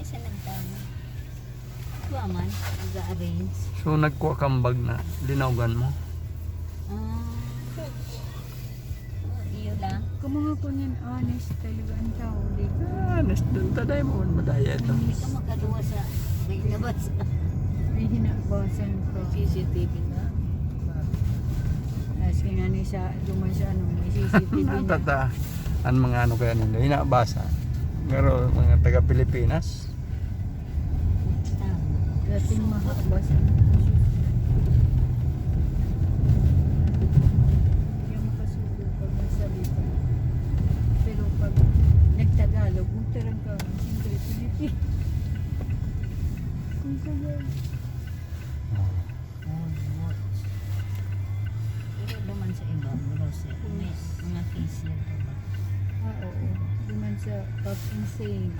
siya nagtama. Kuha man, nag-arrange. So nagkuha kang bag na linawgan mo. Iyo lang. Kung mga po niyan, honest talaga ang tao. Honest dun, taday mo madaya ito. Hindi ka makaduwa sa may labas. May hinabasan ko. CCTV na. Kasi nga ni sa duman sa ano, may CCTV na. Tata, ang mga ano kaya nila, hinabasa. Pero mga taga Pilipinas, Dating mahabasan. Yung makasulo pag nagsalita. Pero pag nagtagalog, magtarang ka, siyempre Pilipin. Kung sabay. Pero naman sa iba, Rose, may mga case yan. Oo. Duman sa pag-insane.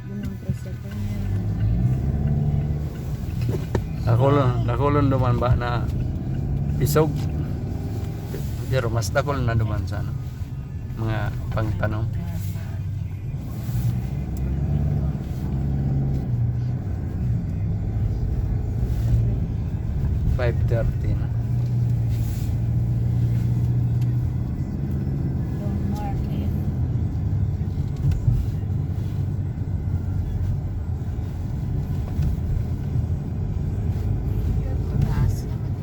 Duman pa sa kanya. nakulon duman ba na isog. Pero mas dakol na duman sa ano, mga pangtanong. 5:30 na. Long market. Taas naman.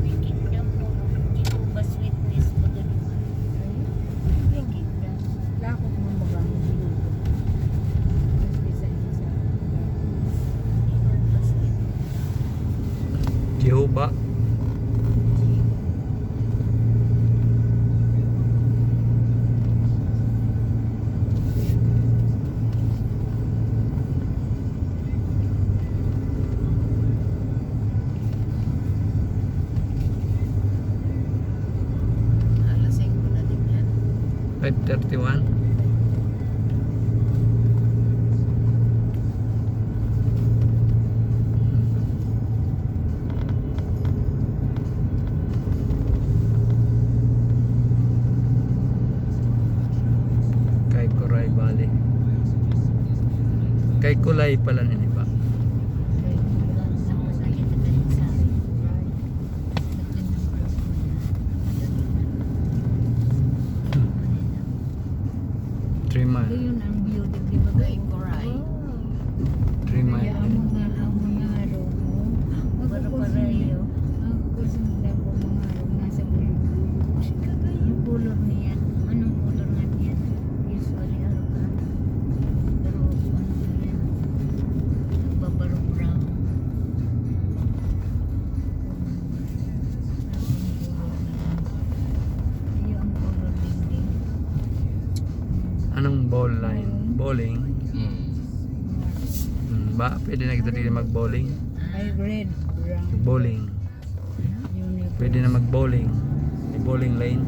May kingdom mo. Jehovah's Witness mo ganun. May kingdom. Lakot mo magang binuto. Mas bisan sa Jehovah's Witness. Jehovah. Alasing ko na din yan. 5:31. Kay Coray Valley. Kay Kulay pala nini ba? Three Ito mile. yun ang beauty, di ba? Kay Coray. 3 mile. Kaya amo nga ang mga araw mo. Para-parayo. Magkusunod na po mga araw nasa bulong. Yung color niya, anong color nga niya? Usually, ano ka? Pero ano niya? Nagbabarong brown. Iyo ang color dingding. Anong ball line? Bowling. Ba, pwede na kita dito mag-bowling. Ay, red, brown, Bowling. unicorn. Pwede na mag-bowling. May bowling lane.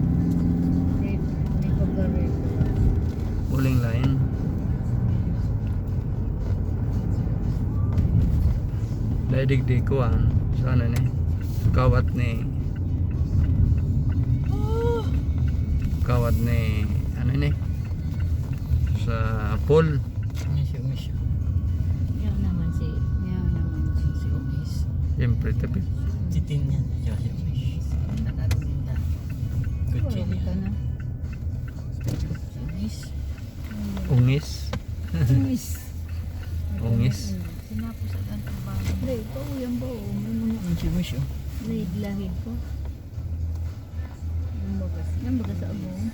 Red, may pagka-red. Bowling line. Daidig-dig ko sana ni. Kawat ni. Kawat ni. Ano ni? Sa pool. Yan naman si Yan naman. si Umis. Siyempre tapit. Titin niya. Nakaruminda. Wala ka na. Si Umis. Ungis. Miss. Ungis. Sinapos sa gantong bahay. Pre, pauyan ba? May mga Grade lahid ko. Yung bagas sa abong.